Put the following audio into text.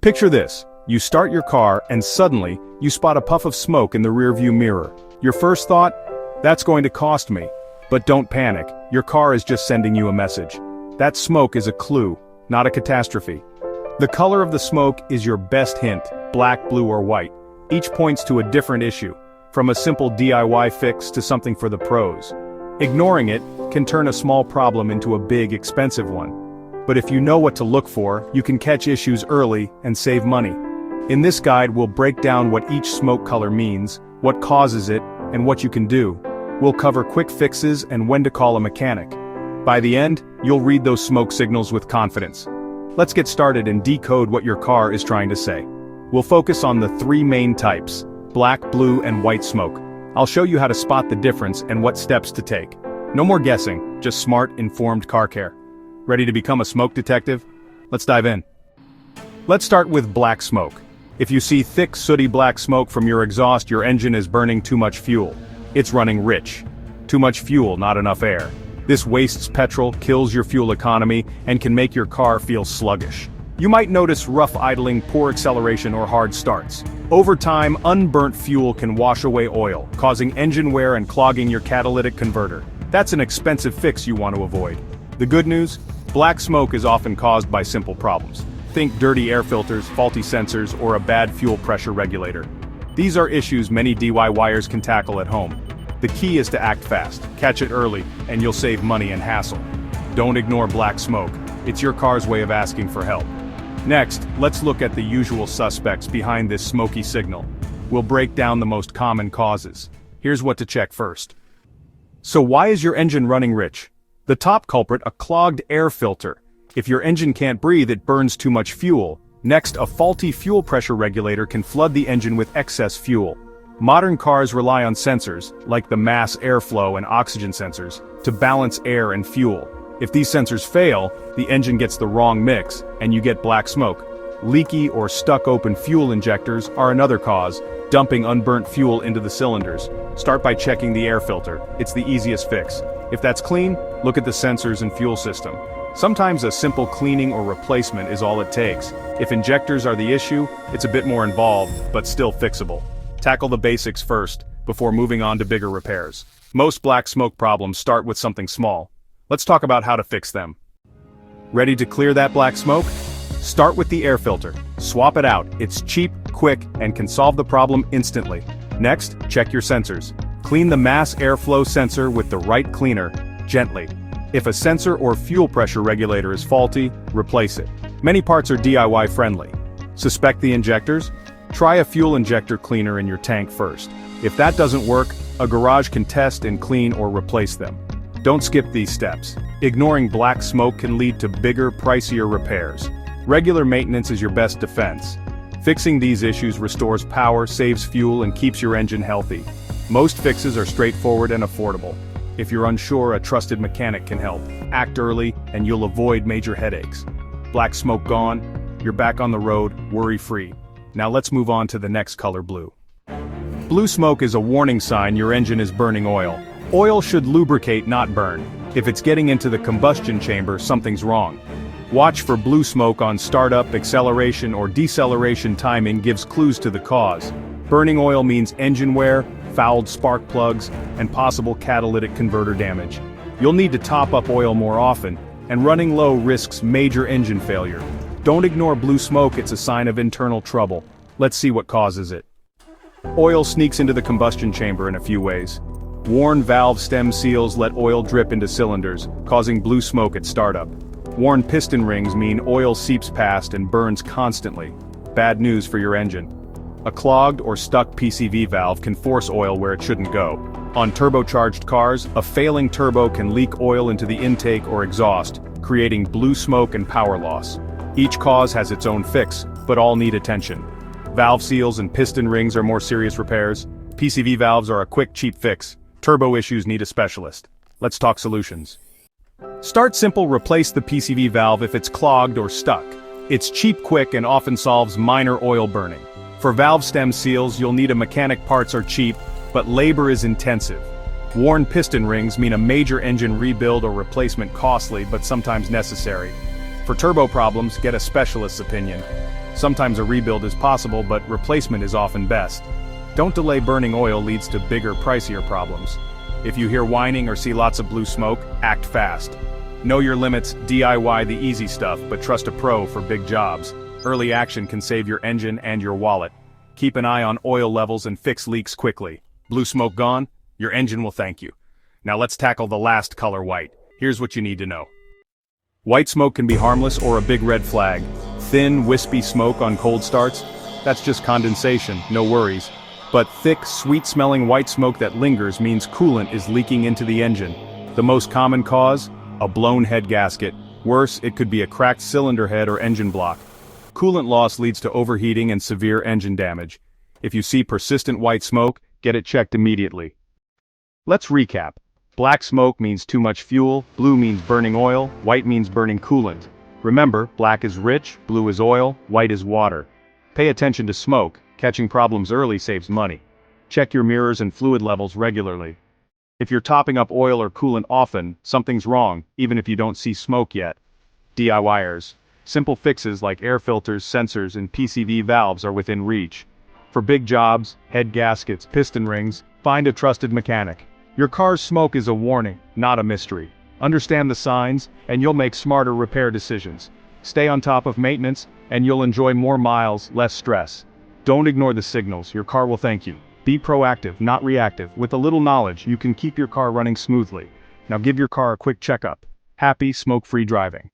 Picture this. You start your car and suddenly, you spot a puff of smoke in the rearview mirror. Your first thought? That's going to cost me. But don't panic, your car is just sending you a message. That smoke is a clue, not a catastrophe. The color of the smoke is your best hint, black, blue, or white. Each points to a different issue, from a simple DIY fix to something for the pros. Ignoring it can turn a small problem into a big, expensive one. But if you know what to look for, you can catch issues early and save money. In this guide, we'll break down what each smoke color means, what causes it, and what you can do. We'll cover quick fixes and when to call a mechanic. By the end, you'll read those smoke signals with confidence. Let's get started and decode what your car is trying to say. We'll focus on the three main types: black, blue, and white smoke. I'll show you how to spot the difference and what steps to take. No more guessing, just smart, informed car care. Ready to become a smoke detective? Let's dive in. Let's start with black smoke. If you see thick, sooty black smoke from your exhaust, your engine is burning too much fuel. It's running rich. Too much fuel, not enough air. This wastes petrol, kills your fuel economy, and can make your car feel sluggish. You might notice rough idling, poor acceleration, or hard starts. Over time, unburnt fuel can wash away oil, causing engine wear and clogging your catalytic converter. That's an expensive fix you want to avoid. The good news? Black smoke is often caused by simple problems. Think dirty air filters, faulty sensors, or a bad fuel pressure regulator. These are issues many DIYers can tackle at home. The key is to act fast, catch it early, and you'll save money and hassle. Don't ignore black smoke. It's your car's way of asking for help. Next, let's look at the usual suspects behind this smoky signal. We'll break down the most common causes. Here's what to check first. So why is your engine running rich? The top culprit, a clogged air filter. If your engine can't breathe, it burns too much fuel. Next, a faulty fuel pressure regulator can flood the engine with excess fuel. Modern cars rely on sensors, like the mass airflow and oxygen sensors, to balance air and fuel. If these sensors fail, the engine gets the wrong mix, and you get black smoke. Leaky or stuck open fuel injectors are another cause, dumping unburnt fuel into the cylinders. Start by checking the air filter. It's the easiest fix. If that's clean, look at the sensors and fuel system. Sometimes a simple cleaning or replacement is all it takes. If injectors are the issue, it's a bit more involved, but still fixable. Tackle the basics first, before moving on to bigger repairs. Most black smoke problems start with something small. Let's talk about how to fix them. Ready to clear that black smoke? Start with the air filter. Swap it out. It's cheap, quick, and can solve the problem instantly. Next, check your sensors. Clean the mass airflow sensor with the right cleaner, gently. If a sensor or fuel pressure regulator is faulty, replace it. Many parts are DIY friendly. Suspect the injectors? Try a fuel injector cleaner in your tank first. If that doesn't work, a garage can test and clean or replace them. Don't skip these steps. Ignoring black smoke can lead to bigger, pricier repairs. Regular maintenance is your best defense. Fixing these issues restores power, saves fuel, and keeps your engine healthy. Most fixes are straightforward and affordable. If you're unsure, a trusted mechanic can help. Act early, and you'll avoid major headaches. Black smoke gone, you're back on the road, worry-free. Now let's move on to the next color, blue. Blue smoke is a warning sign your engine is burning oil. Oil should lubricate, not burn. If it's getting into the combustion chamber, something's wrong. Watch for blue smoke on startup, acceleration, or deceleration. Timing gives clues to the cause. Burning oil means engine wear, fouled spark plugs, and possible catalytic converter damage. You'll need to top up oil more often, and running low risks major engine failure. Don't ignore blue smoke, it's a sign of internal trouble. Let's see what causes it. Oil sneaks into the combustion chamber in a few ways. Worn valve stem seals let oil drip into cylinders, causing blue smoke at startup. Worn piston rings mean oil seeps past and burns constantly. Bad news for your engine. A clogged or stuck PCV valve can force oil where it shouldn't go. On turbocharged cars, a failing turbo can leak oil into the intake or exhaust, creating blue smoke and power loss. Each cause has its own fix, but all need attention. Valve seals and piston rings are more serious repairs. PCV valves are a quick, cheap fix. Turbo issues need a specialist. Let's talk solutions. Start simple, replace the PCV valve if it's clogged or stuck. It's cheap, quick, and often solves minor oil burning. For valve stem seals, you'll need a mechanic. Parts are cheap, but labor is intensive. Worn piston rings mean a major engine rebuild or replacement, costly but sometimes necessary. For turbo problems, get a specialist's opinion. Sometimes a rebuild is possible, but replacement is often best. Don't delay. Burning oil leads to bigger, pricier problems. If you hear whining or see lots of blue smoke, act fast. Know your limits, DIY the easy stuff, but trust a pro for big jobs. Early action can save your engine and your wallet. Keep an eye on oil levels and fix leaks quickly. Blue smoke gone? Your engine will thank you. Now let's tackle the last color, white. Here's what you need to know. White smoke can be harmless or a big red flag. Thin, wispy smoke on cold starts? That's just condensation, no worries. But thick, sweet-smelling white smoke that lingers means coolant is leaking into the engine. The most common cause? A blown head gasket. Worse, it could be a cracked cylinder head or engine block. Coolant loss leads to overheating and severe engine damage. If you see persistent white smoke, get it checked immediately. Let's recap. Black smoke means too much fuel, blue means burning oil, white means burning coolant. Remember, black is rich, blue is oil, white is water. Pay attention to smoke. Catching problems early saves money. Check your mirrors and fluid levels regularly. If you're topping up oil or coolant often, something's wrong, even if you don't see smoke yet. DIYers. Simple fixes like air filters, sensors, and PCV valves are within reach. For big jobs, head gaskets, piston rings, find a trusted mechanic. Your car's smoke is a warning, not a mystery. Understand the signs, and you'll make smarter repair decisions. Stay on top of maintenance, and you'll enjoy more miles, less stress. Don't ignore the signals, your car will thank you. Be proactive, not reactive. With a little knowledge, you can keep your car running smoothly. Now give your car a quick checkup. Happy, smoke-free driving.